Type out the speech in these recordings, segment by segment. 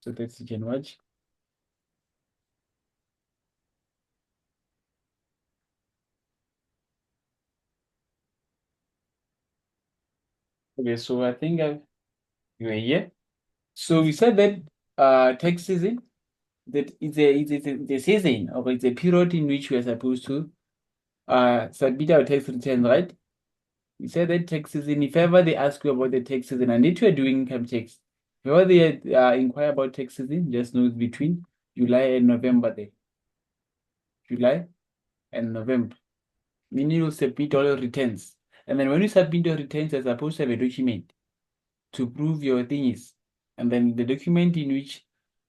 so that you can watch. Okay, so I think you are here. So we said that tax season, that it's a season or it's a period in which we are supposed to submit our tax returns, right? We said that tax season, if ever they ask you about the tax season and if you are doing income tax, if ever they inquire about tax season, just know it's between July and November there. July and November. Meaning you submit all your returns. And then when you submit your returns, you're supposed to have a document to prove your things. And then the document in which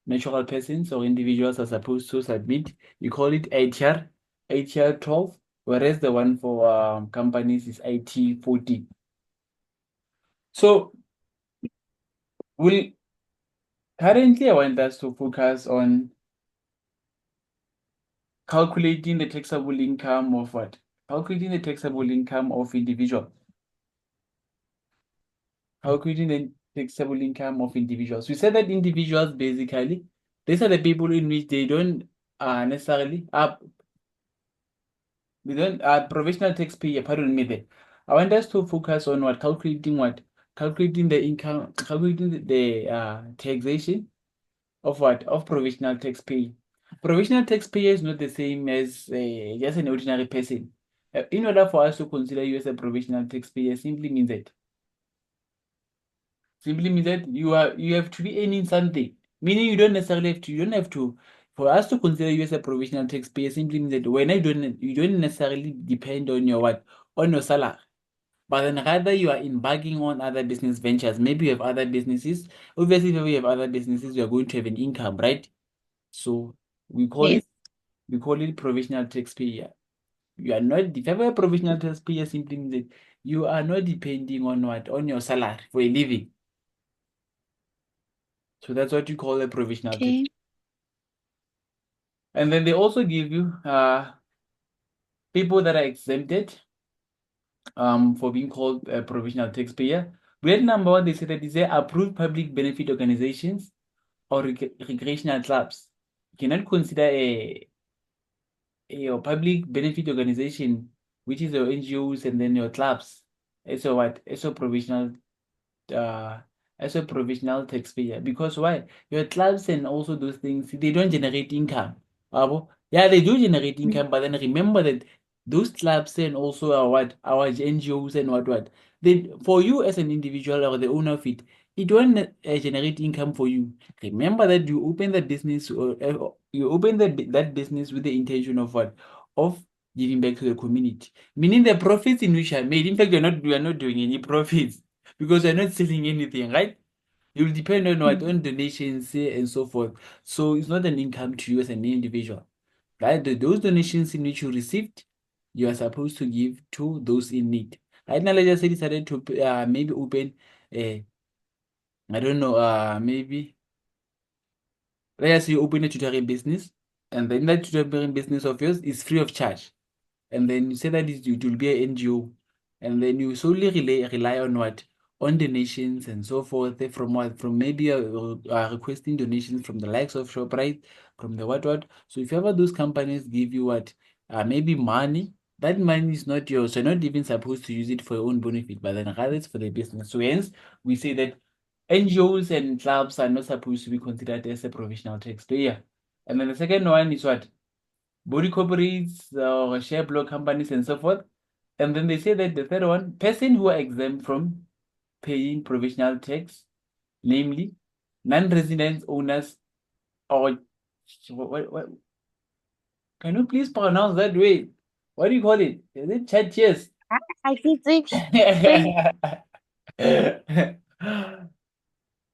natural persons or individuals are supposed to submit, you call it ATR 12, whereas the one for companies is IT 14. So currently I want us to focus on calculating the taxable income of what? Calculating the taxable income of individual. Calculating the taxable income of individuals. We said that individuals basically, these are the people in which they don't necessarily we don't professional taxpayer, pardon me there. I want us to focus on what? Calculating the income, calculating the taxation of what? Of provisional taxpayer. Provisional taxpayer is not the same as just an ordinary person. In order for us to consider you as a provisional taxpayer, simply means that you have to be earning something. Meaning you don't have to for us to consider you as a provisional taxpayer simply means that when you don't necessarily depend on your what? On your salary. But then rather you are embarking on other business ventures. Maybe you have other businesses. Obviously, if you have other businesses, you are going to have an income, right? So we call Yes. it provisional taxpayer. You are not if you have a provisional taxpayer simply means that you are not depending on what? On your salary for a living. So that's what you call a provisional tax. Okay. And then they also give you people that are exempted for being called a provisional taxpayer. Grade number one, they say that these are approved public benefit organizations or recreational clubs. You cannot consider a public benefit organization, which is your NGOs and then your clubs, as a what? Uh as a provisional taxpayer. Because why? Your clubs and also those things, they don't generate income. Yeah, they do generate income, but then remember that those clubs and also our NGOs and what they for you as an individual or the owner of it won't generate income for you. Remember that you open that business or you open that business with the intention of what? Of giving back to the community. Meaning the profits in which are made. In fact, we are not doing any profits because you're not selling anything, right? You'll depend on what? On donations and so forth. So it's not an income to you as an individual, right? Those donations in which you received, you are supposed to give to those in need. Right now, let's just say decided to maybe open a, I don't know, maybe let's say you open a tutoring business, and then that tutoring business of yours is free of charge. And then you say that it will be an NGO, and then you solely rely on what? On donations and so forth from what? From maybe requesting donations from the likes of ShopRite, from the what. So if ever those companies give you what? Maybe money, that money is not yours. So you're not even supposed to use it for your own benefit, but then rather it's for the business. So hence, we say that NGOs and clubs are not supposed to be considered as a provisional taxpayer. And then the second one is what? Body corporates or share block companies and so forth. And then they say that the third one, person who are exempt from paying provisional tax, namely non-resident owners or what, can you please pronounce that way? What do you call it? Is it churches? I think they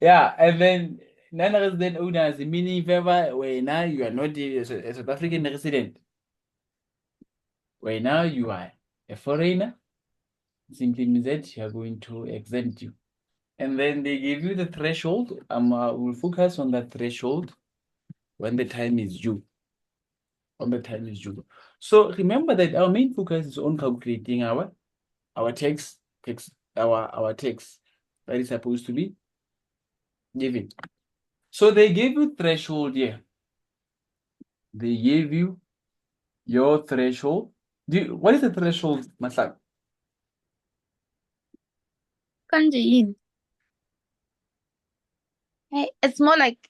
Yeah, and then non-resident owners, meaning if ever where now you are not a South African resident, where now you are a foreigner, simply means that you are going to exempt you. And then they give you the threshold. We'll focus on that threshold when the time is due. When the time is due. So remember that our main focus is on calculating our tax that is supposed to be given. So they gave you threshold here. They gave you your threshold. What is the threshold, Masak? Kanji. Hey, it's more like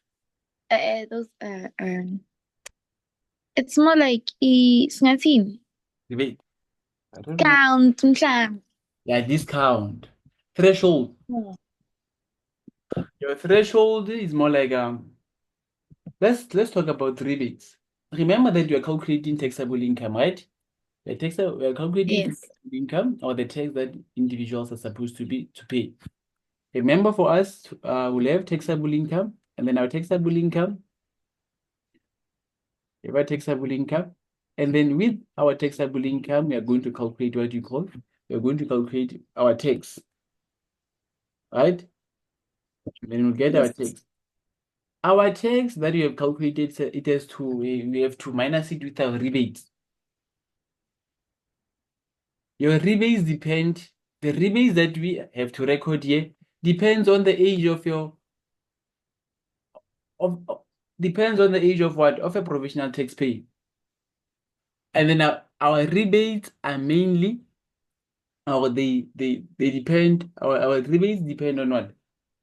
those it's more like singathini. Wait, I don't know. Count mhla. Yeah, discount. Threshold. Your threshold is more like let's talk about rebates. Remember that you're calculating taxable income, right? We're calculating Yes. taxable income or the tax that individuals are supposed to pay. Remember, for us, we'll have taxable income, and then our taxable income, we have taxable income, and then with our taxable income, we are going to calculate what you call, we're going to calculate our tax, right? Then we'll get our Yes. tax. Our tax that we have calculated, it has to, we have to minus it with our rebates. Your rebates depend, the rebates that we have to record here depends on the age of your, depends on the age of what? Of a provisional taxpayer. And then our rebates are mainly, or they depend, our rebates depend on what?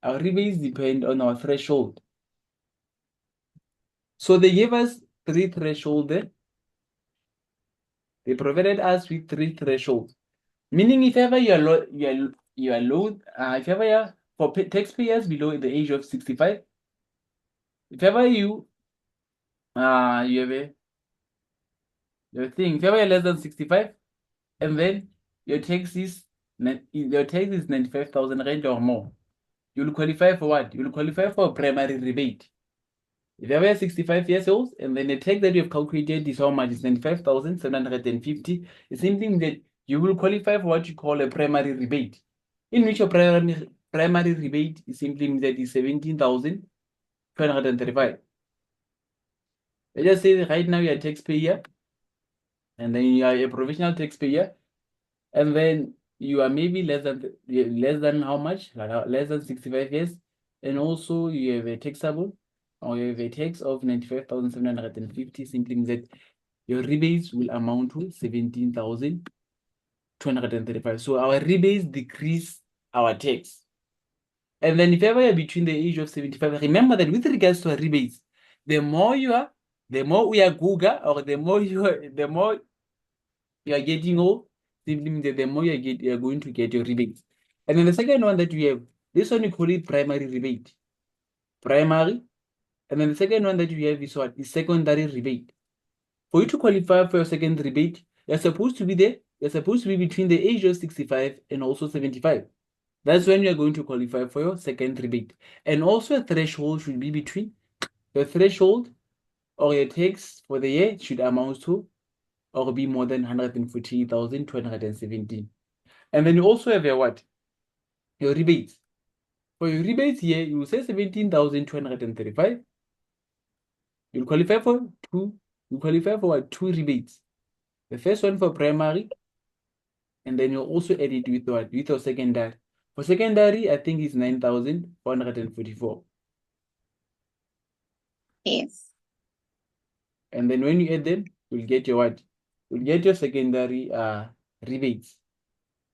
Our rebates depend on our threshold. So they gave us 3 thresholds there. They provided us with 3 thresholds. Meaning if ever you are low, if ever you're, for taxpayers below the age of 65, if ever you you have if ever you're less than 65, and then your tax is 95,000 rand or more, you'll qualify for what? You'll qualify for a primary rebate. If you're 65 years old and then the tax that you have calculated is how much? Is 95,750. It's something that you will qualify for what you call a primary rebate, in which your primary rebate is simply means that is 17,235. Let's just say that right now you're a taxpayer, and then you are a provisional taxpayer, and then you are maybe less than how much? Like less than 65 years, and also you have a taxable, or you have a tax of 95,750, simply means that your rebates will amount to 17,235. So our rebates decrease our tax. And then if ever you're between the age of 75, remember that with regards to our rebates, the more we are Google, or the more you are getting old, simply means that the more you're going to get your rebates. And then the second one that we have, this one we call it primary rebate. Primary. And then the second one that we have is what? Is secondary rebate. For you to qualify for your second rebate, you're supposed to be there. You're supposed to be between the age of 65 and also 75. That's when you're going to qualify for your second rebate. And also a threshold should be between your threshold, or your tax for the year should amount to or be more than 140,217. And then you also have your what? Your rebates. For your rebates here, you will say 17,235. You'll qualify for two rebates. The first one for primary, and then you'll also add it with what? With your secondary. For secondary, I think it's 9,444. Yes. And then when you add them, you'll get your what? You'll get your secondary rebates,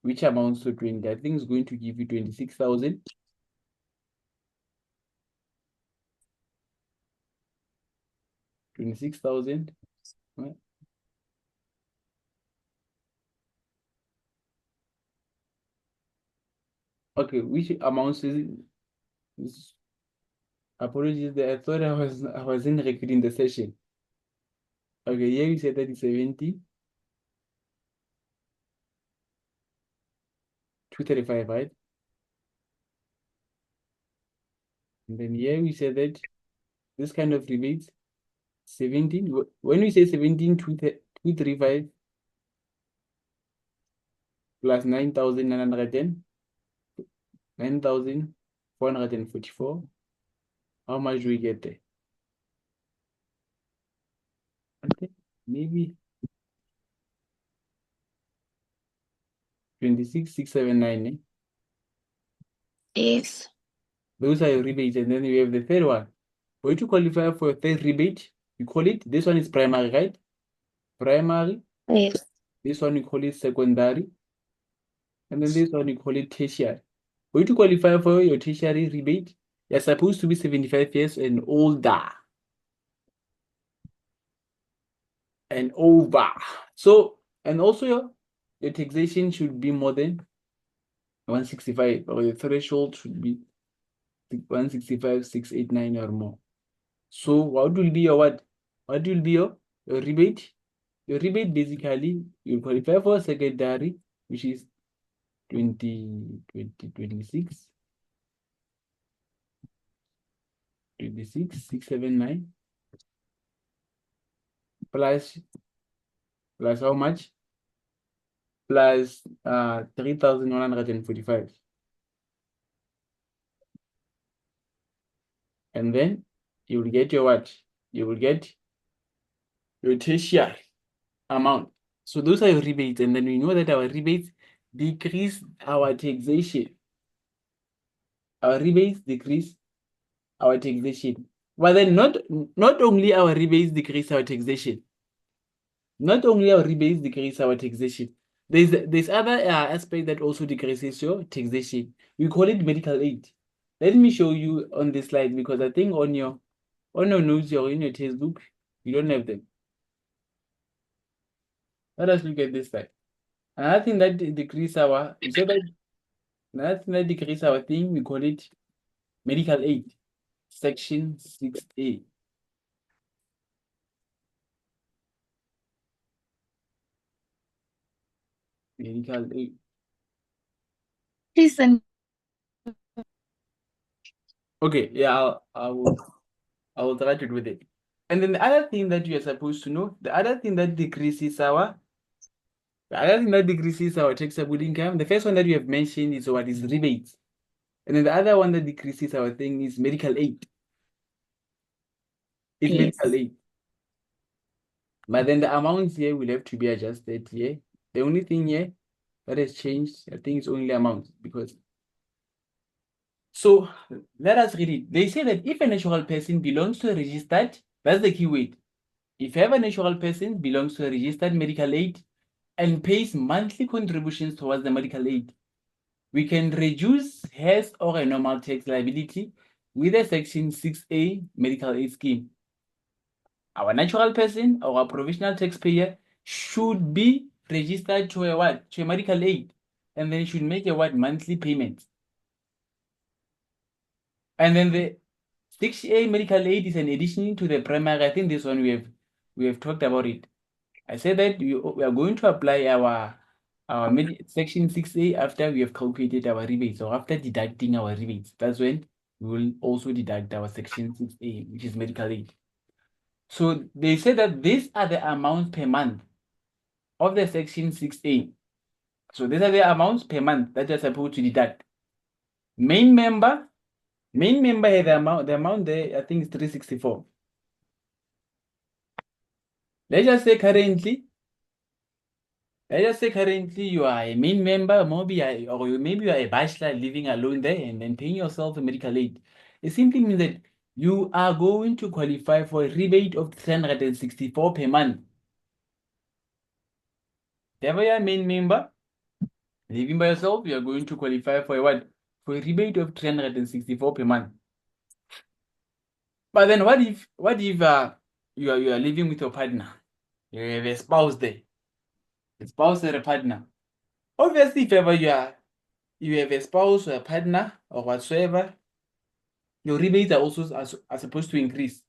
which amounts to 20. I think it's going to give you 26,000. 26,000. Right? Okay, which amounts is apologies there. I thought I wasn't recording the session. Okay, here we said that it's 70, 235, right? And then here we said that this kind of rebates, 17. When we say 17, 235 plus 9,910, 9,444, how much do we get there? I think maybe 26,679. Yes. Those are your rebates. And then we have the third one. For you to qualify for a third rebate, you call it, this one is primary, right? Primary. Yes. This one you call it secondary. And then this one you call it tertiary. For you to qualify for your tertiary rebate, you're supposed to be 75 years and older. And over. So, and also your taxation should be more than 165, or the threshold should be 165, 689 or more. So what will be your what? What will be your rebate? Your rebate basically you qualify for secondary, which is 26, 679 plus how much? Plus 3,145. And then you will get your what? You will get your tertiary amount. So those are your rebates, and then we know that our rebates decrease our taxation. Our rebates decrease our taxation. But then not only our rebates decrease our taxation. Not only our rebates decrease our taxation. There's other aspect that also decreases your taxation. We call it medical aid. Let me show you on this slide, because I think on your notes or in your textbook, you don't have them. Let us look at this slide. Another thing that decrease our, you said that another thing that decrease our thing, we call it medical aid, section 6A. Medical aid. Listen. Okay, yeah, I will try to do with it. And then the other thing that you are supposed to know, the other thing that decreases our taxable income, the first one that you have mentioned is what is rebates. And then the other one that decreases our thing is medical aid. It's Yes. medical aid. But then the amounts here will have to be adjusted here. The only thing here that has changed, I think, it's only amount, because. So let us read it. They say that if a natural person belongs to a registered, that's the key word. If ever a natural person belongs to a registered medical aid and pays monthly contributions towards the medical aid, we can reduce his or a normal tax liability with a Section 6A medical aid scheme. Our natural person or our provisional taxpayer should be registered to a what? To a medical aid, and then should make a what? Monthly payment. And then the 6A medical aid is an addition to the primary. I think this one we have talked about it. I said that we are going to apply our section 6A after we have calculated our rebates, or after deducting our rebates. That's when we will also deduct our section 6A, which is medical aid. So they say that these are the amounts per month of the section 6A. So these are the amounts per month that you're supposed to deduct. Main member has the amount there, I think, is 364. Let's just say currently you are a main member, maybe you are a bachelor living alone there and then paying yourself a medical aid. It simply means that you are going to qualify for a rebate of 364 per month. If you are a main member living by yourself, you are going to qualify for a what? For a rebate of 364 per month. But then what if you are living with your partner? You have a spouse there. A spouse or a partner. Obviously, if ever you have a spouse or a partner or whatsoever, your rebates are also are supposed to increase.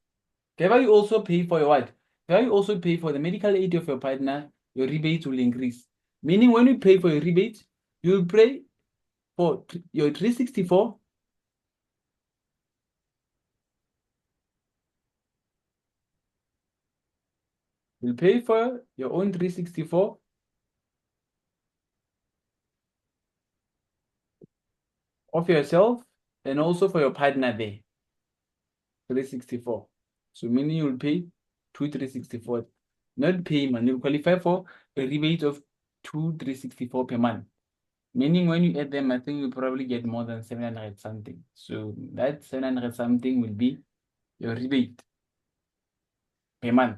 Whenever you also pay for your what? Whenever you also pay for the medical aid of your partner, your rebates will increase. Meaning, when you pay for your rebates, you'll pay for your 364. You'll pay for your own 364 of yourself, and also for your partner there. 364. So meaning you'll pay 364. Not payment. You'll qualify for a rebate of 364 per month. Meaning when you add them, I think you probably get more than 700 something. So that 700 something will be your rebate per month.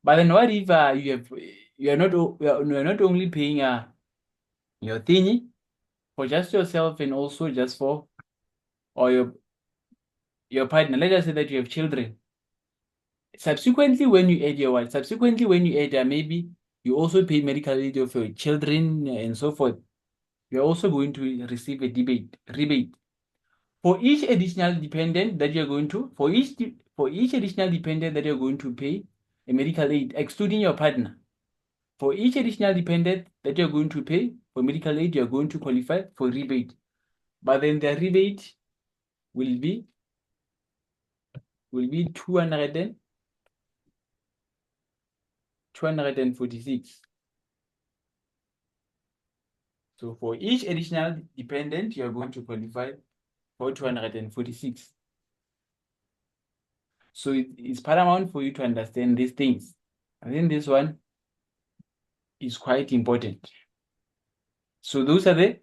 But then what if you're not only paying your thingy for just yourself and also just for or your partner. Let us say that you have children. Subsequently, when you add your wife, subsequently when you add maybe you also pay medical aid of your children and so forth. You're also going to receive a rebate. For each additional dependent that you're going to, for each additional dependent that you're going to pay a medical aid, excluding your partner. For each additional dependent that you're going to pay for medical aid, you're going to qualify for rebate. But then the rebate will be 246. So for each additional dependent, you're going to qualify for 246. So it's paramount for you to understand these things. I think this one is quite important. So those are the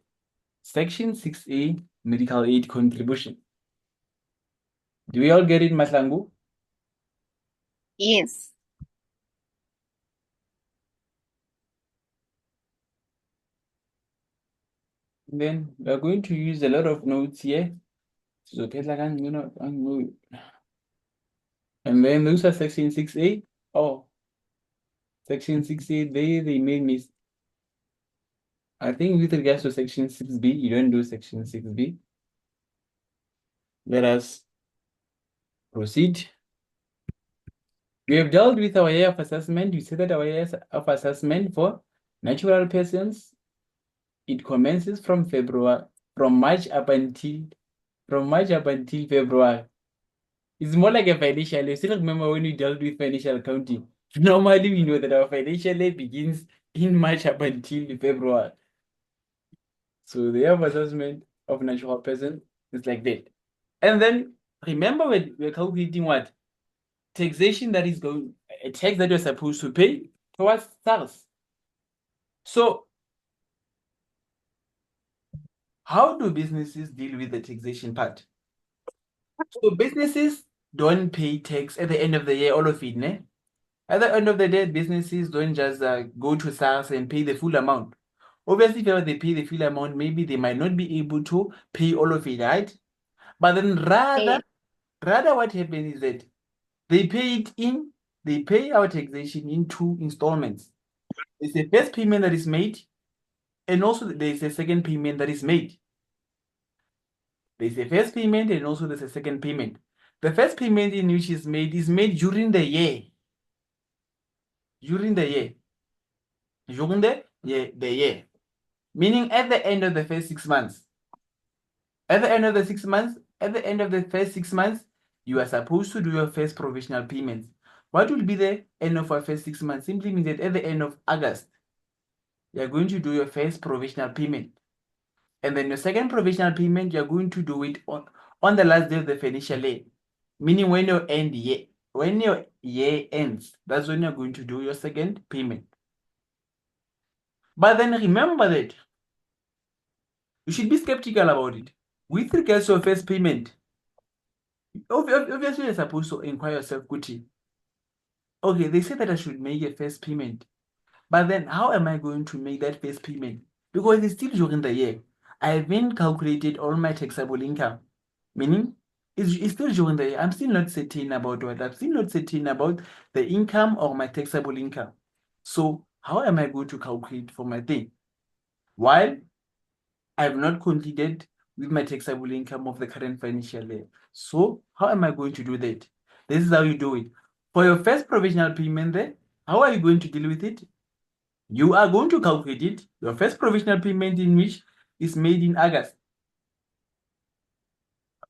Section 6A medical aid contribution. Do we all get it, Maslangu? Yes. And then we're going to use a lot of notes here. So and then those are Section 6A. Oh, Section 6A, they made me. I think with regards to Section 6B, you don't do Section 6B. Let us proceed. We have dealt with our year of assessment. We said that our year of assessment for natural persons, it commences from March up until February. It's more like a financial year. Still remember when we dealt with financial accounting. Normally, we know that our financial year begins in March up until February. So the year of assessment of natural person is like that. And then remember we're calculating what? Taxation that is going, a tax that you're supposed to pay towards SARS. So how do businesses deal with the taxation part? So businesses don't pay tax at the end of the year, all of it, ne? At the end of the day, businesses don't just go to SARS and pay the full amount. Obviously, if they pay the full amount, maybe they might not be able to pay all of it, right? But then rather what happens is that they pay our taxation in 2 installments. There's a first payment that is made, and also there's a second payment that is made. There's a first payment and also there's a second payment. The first payment in which is made during the year. During the year. During the year. Meaning at the end of the first 6 months. At the end of the 6 months, at the end of the first 6 months, you are supposed to do your first provisional payments. What will be the end of our first 6 months? Simply means that at the end of August, you are going to do your first provisional payment. And then your second provisional payment, you're going to do it on the last day of the financial year. Meaning when your year ends, that's when you're going to do your second payment. But then remember that you should be skeptical about it. With regards to your first payment, obviously you're supposed to inquire yourself, Kuti. Okay, they say that I should make a first payment. But then how am I going to make that first payment? Because it's still during the year. I haven't calculated all my taxable income. Meaning, it's still during the year. I'm still not certain about what. I'm still not certain about the income or my taxable income. So how am I going to calculate for my thing? While I have not completed with my taxable income of the current financial year. So how am I going to do that? This is how you do it. For your first provisional payment there, how are you going to deal with it? You are going to calculate it. Your first provisional payment in which is made in August.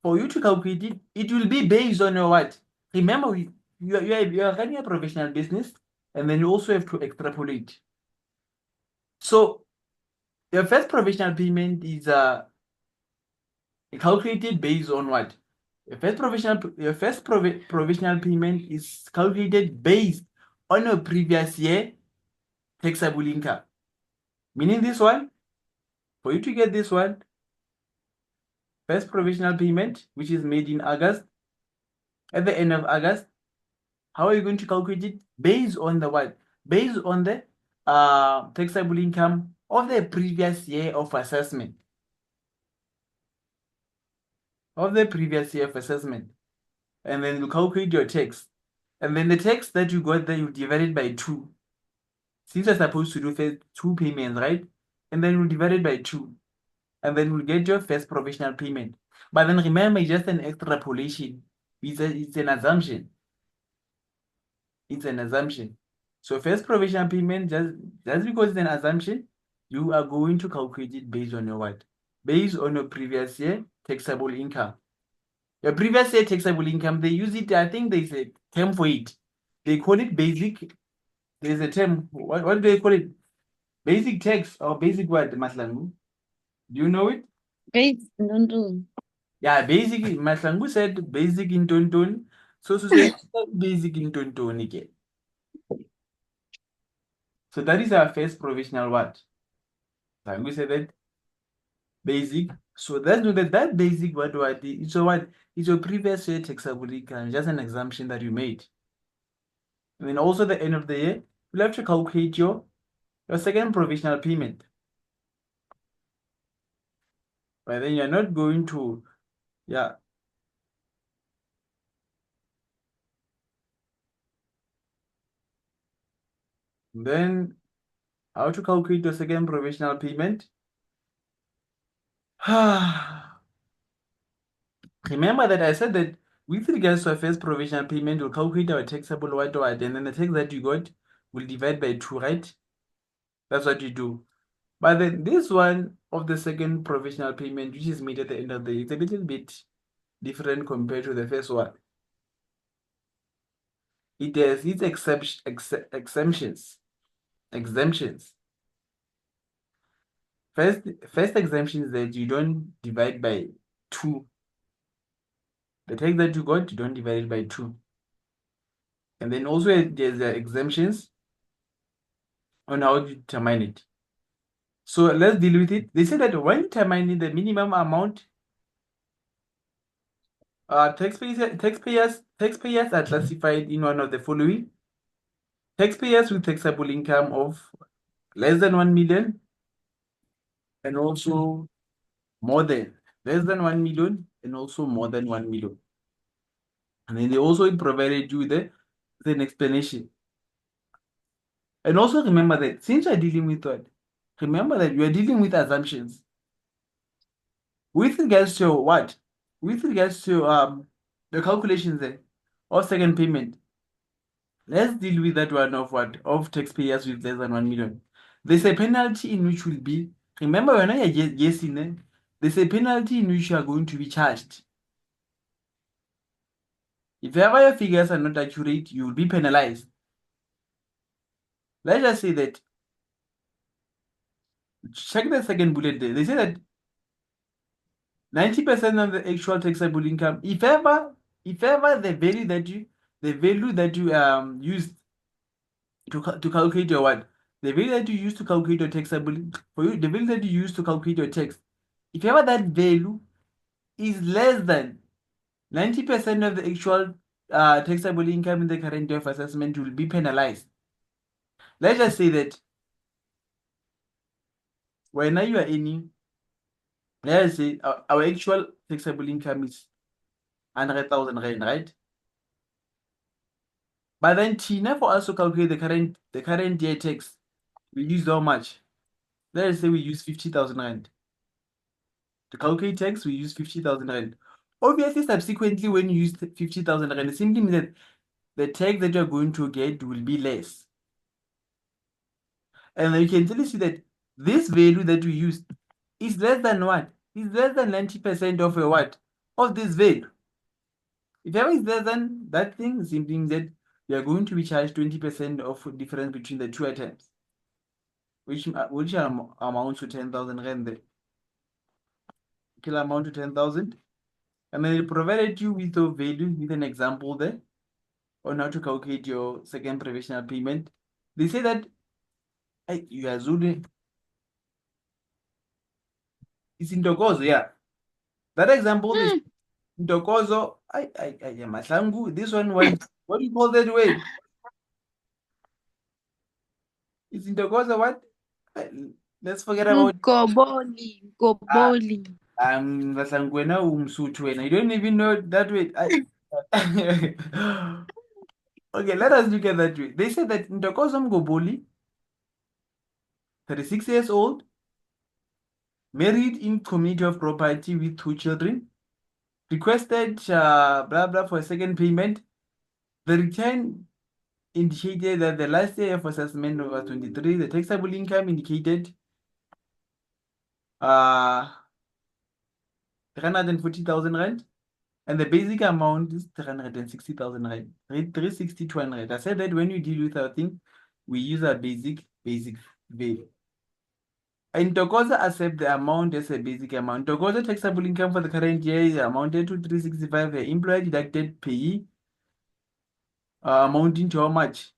For you to calculate it, it will be based on your what? Remember, you are running a professional business, and then you also have to extrapolate. So your first provisional payment is calculated based on what? Your first provisional payment is calculated based on your previous year taxable income. Meaning this one, for you to get this one, first provisional payment, which is made in August, at the end of August. How are you going to calculate it? Based on the what? Based on the taxable income of the previous year of assessment. Of the previous year of assessment. And then you calculate your tax. And then the tax that you got there, you divide it by 2. Since you're supposed to do first 2 payments, right? And then you divide it by 2. And then you'll get your first provisional payment. But then remember, it's just an extrapolation. It's an assumption. It's an assumption. So first provisional payment, just because it's an assumption, you are going to calculate it based on your what? Based on your previous year taxable income. Your previous year taxable income, they use it, I think there's a term for it. They call it basic. There's a term. What do they call it? Basic tax or basic what, Mahlangu? Do you know it? Great. No. Yeah, basic. Mahlangu said basic in Tonton. So say basic in Tonton again. So that is our first provisional what? Mahlangu said that basic. So let's know that basic what is so what is your previous year taxable income, just an assumption that you made. And then also the end of the year, you'll have to calculate your second provisional payment. But then you're not going to, yeah. Then how to calculate your second provisional payment? Remember that I said that with regards to our first provisional payment, we'll calculate our taxable what, and then the tax that you got will divide by 2, right? That's what you do. But then this one of the second provisional payment, which is made at the end of the year, it's a little bit different compared to the first one. It has its exemptions. First exemption is that you don't divide by 2. The tax that you got, you don't divide it by 2. And then also there's the exemptions on how to determine it. So let's deal with it. They say that when determining the minimum amount, taxpayers are classified in one of the following. Taxpayers with taxable income of less than 1 million and also more than less than 1 million and also more than 1 million. And then they also provided you with an explanation. And also remember that since you're dealing with what? Remember that you are dealing with assumptions. With regards to what? With regards to the calculations there of second payment, let's deal with that one of what? Of taxpayers with less than 1 million. There's a penalty in which will be, remember when I guessing there, there's a penalty in which you are going to be charged. If ever your figures are not accurate, you will be penalized. Let's just say that, check the second bullet there. They say that 90% of the actual taxable income, if ever the value that you used to calculate your what, the value that you used to calculate your taxable for you, the value that you used to calculate your tax, if ever that value is less than 90% of the actual taxable income in the current year of assessment, you will be penalized. Let's just say that when you are earning, let's say our actual taxable income is 100,000 rand, right? But then Tina, for us to calculate the current year tax, we use how much? Let's say we use 50,000 rand. To calculate tax, we use 50,000 rand. Obviously, subsequently, when you use 50,000 rand, it simply means that the tax that you're going to get will be less. And then you can clearly see that this value that we used is less than what? Is less than 90% of a what? Of this value. If ever is less than that thing, it simply means that you are going to be charged 20% of difference between the two items, which amounts to 10,000 rand there. Kill amount to 10,000. And then it provided you with a value with an example there on how to calculate your second provisional payment. They say that you are Zulu. It's in Togozo, yeah. That example, Ntokozo, Mahlangu, this one, what do you call that word? Is Ntokozo what? Let's forget about Mgoboli. Mahlangu, wena umSotho wena. You don't even know that word. Okay, let us look at that way. They said that Ntokozo Mgoboli, 36 years old, married in community of property with 2 children, requested blah blah for a second payment. The return indicated that the last year of assessment was 23. The taxable income indicated 340,000 rand, and the basic amount is 360,000 rand. 360 to 100. I said that when you deal with our thing, we use our basic value. And Ntokozo accept the amount as a basic amount. Ntokozo taxable income for the current year is amounted to 365. The employer deducted payee amounting to how much?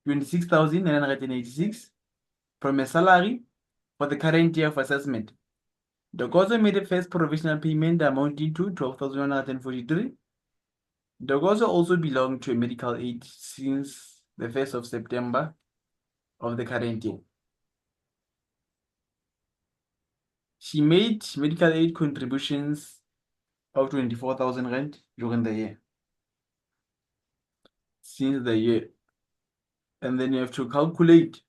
26,986 from a salary for the current year of assessment. Ntokozo made a first provisional payment amounting to 12,143. Ntokozo also belonged to a medical aid since the 1st of September of the current year. She made medical aid contributions of 24,000 rand during the year. Since the year. And then you have to calculate.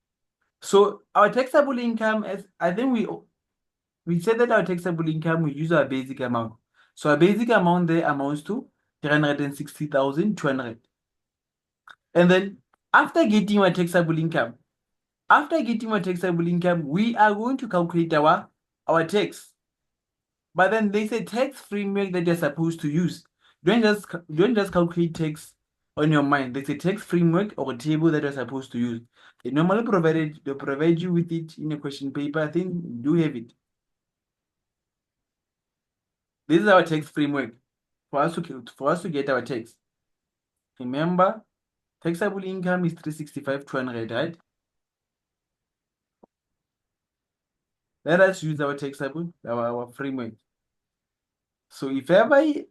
So our taxable income, as I think we said that our taxable income, we use our basic amount. So our basic amount there amounts to 360,200. And then after getting our taxable income, we are going to calculate our tax. But then there's a tax framework that you're supposed to use. Don't just calculate tax on your mind. There's a tax framework or a table that you're supposed to use. They normally provide you with it in a question paper. I think you do have it. This is our tax framework for us to get our tax. Remember, taxable income is 365,200, right? Let us use our framework. So if ever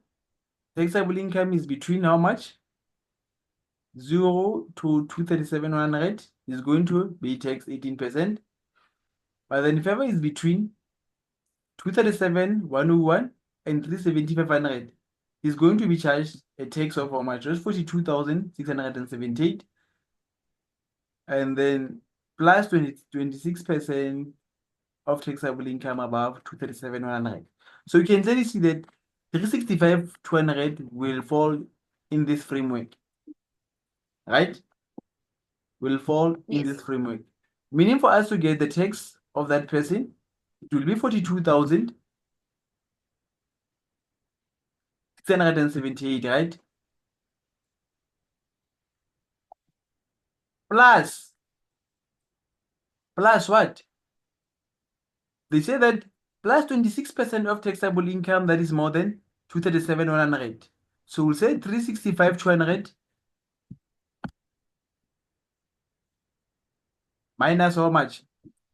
taxable income is between how much? 0 to 237,100 is going to be taxed 18%. But then if ever is between 237,101 and 375,100, is going to be charged a tax of how much? Just 42,678. And then plus 26% of taxable income above 237,100. So you can clearly see that 365,200 will fall in this framework, right? Will fall in this framework. Meaning for us to get the tax of that person, it will be 42,678, right? Plus what? They say that plus 26% of taxable income that is more than 237,100. So we'll say 365,200 minus how much?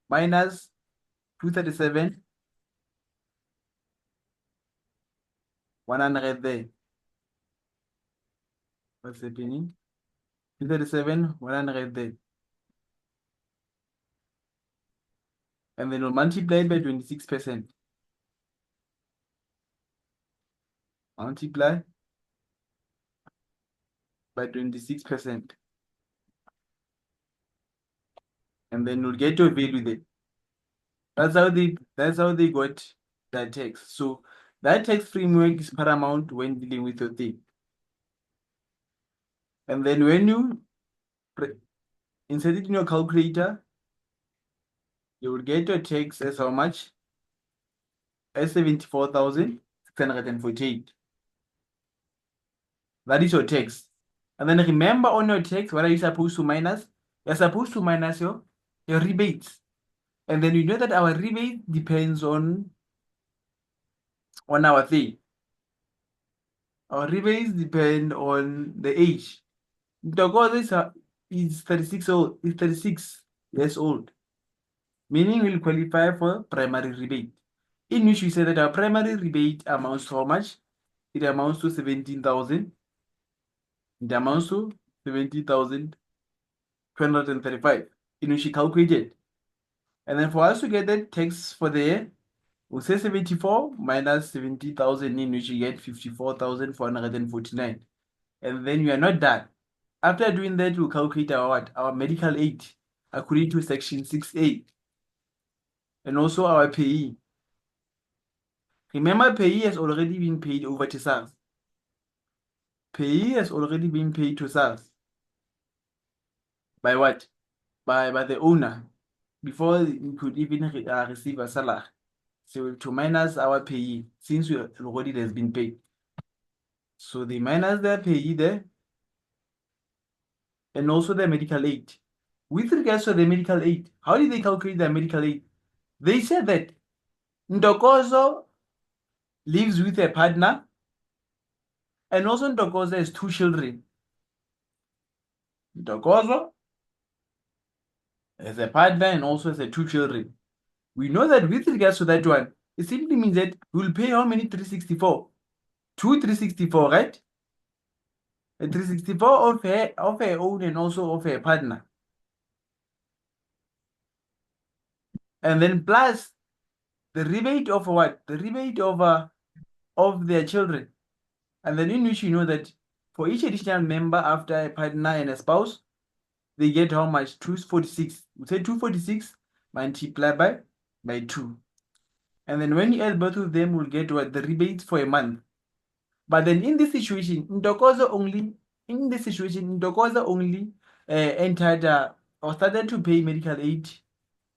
Minus 237,100 there. What's happening? 237,100 there. And then we'll multiply by 26%. Multiply by 26%. And then we'll get your value there. That's how they got that tax. So that tax framework is paramount when dealing with your thing. And then when you insert it in your calculator, you will get your tax as how much? As 74,648. That is your tax. And then remember on your tax, what are you supposed to minus? You're supposed to minus your rebates. And then you know that our rebate depends on our thing. Our rebates depend on the age. Ntokozo is 36 years old, meaning we'll qualify for primary rebate, in which we say that our primary rebate amounts to how much? it amounts to 17,000. It amounts to 17,235 in which she calculated. And then for us to get that tax for the year, we'll say 74 minus 70,000 in which you get 54,449. And then we are not done. After doing that, we'll calculate our what? Our medical aid according to section 6A. And also our payee. Remember, payee has already been paid over to SARS. Payee has already been paid to SARS. By what? By the owner. Before we could even receive a salary. So to minus our payee, since we already has been paid. So they minus their payee there. And also the medical aid. With regards to the medical aid, how did they calculate the medical aid? They said that Ntokozo lives with a partner, and also Ntokozo has 2 children. Ntokozo has a partner and also has 2 children. We know that with regards to that one, it simply means that we'll pay how many 364? 2 364, right? A 364 of her own and also of her partner. And then plus the rebate of what? The rebate of their children. And then in which you know that for each additional member after a partner and a spouse, they get how much? 246. We say 246 multiplied by 2. And then when you add both of them, we'll get what? The rebate for a month. But then in this situation, Ntokozo only entered or started to pay medical aid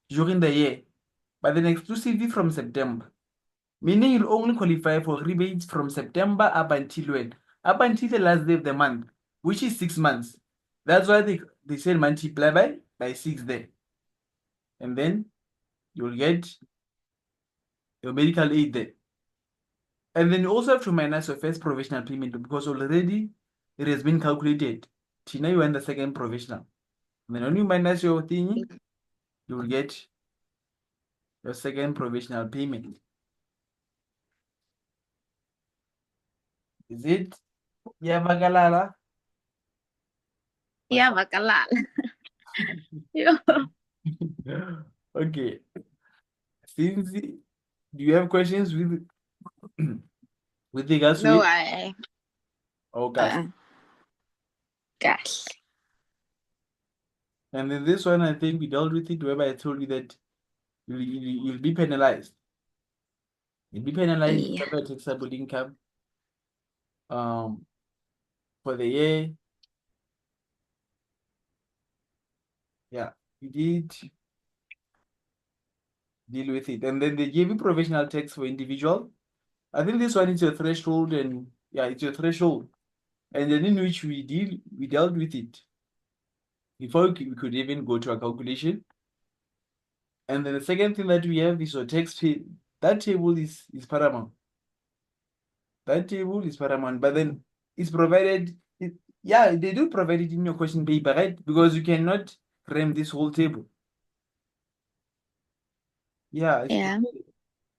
during the year, but then exclusively from September. Meaning you'll only qualify for rebates from September up until when? Up until the last day of the month, which is 6 months. That's why they say multiply by 6 there. And then you'll get your medical aid there. And then you also have to minus your first provisional payment because already it has been calculated. Tina, you are in the second provisional. And then when you minus your thing, you will get your second provisional payment. Is it? Yeah, Bagalala. Yeah, bakalala. Yeah. Okay. Since do you have questions with with regards to No, it? Oh, gosh. gosh. And then this one, I think we dealt with it, whereby I told you that you'll be penalized. You'll be penalized Yeah. by taxable income for the year. Yeah, you did deal with it. And then they gave you provisional tax for individual. I think this one is your threshold, and yeah, it's your threshold. And then in which we dealt with it before we could even go to a calculation. And then the second thing that we have is your tax pay. That table is paramount. That table is paramount, but then it's provided. Yeah, they do provide it in your question paper, right? Because you cannot frame this whole table. Yeah, it's Yeah. provided.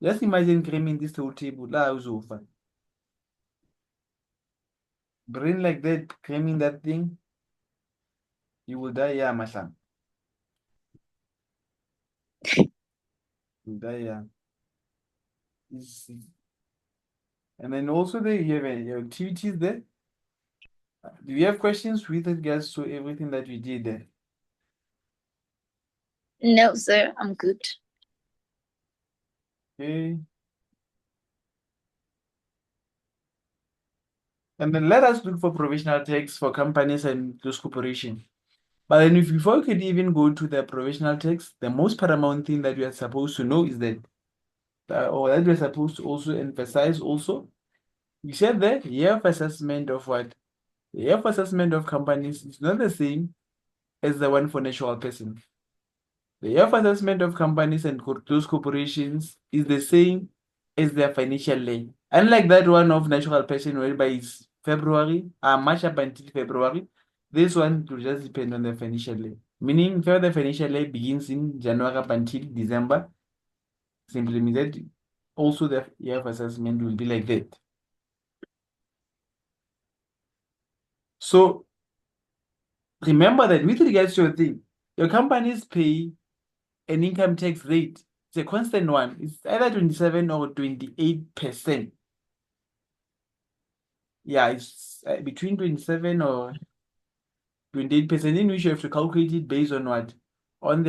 Just imagine cramming this whole table. La uzofa. Brain like that, cramming that thing, you will die. Yeah, Masam. You will die. Yeah. And then also there you have your activities there. Do you have questions with regards to everything that we did there? No, sir, I'm good. Okay. And then let us look for provisional tax for companies and those corporations. But then if before we could even go to the provisional tax, the most paramount thing that we are supposed to know is that, or that we're supposed to also emphasize also, we said that the year of assessment of what? The year of assessment of companies is not the same as the one for natural persons. The year of assessment of companies and those corporations is the same as their financial year. Unlike that one of natural person whereby it's February, March up until February, this one will just depend on the financial year. Meaning, if the financial year begins in January up until December, simply means that also the year of assessment will be like that. So remember that with regards to your thing, your companies pay an income tax rate. It's a constant one. It's either 27 or 28%. Yeah, it's between 27 or 28%, in which you have to calculate it based on what? On the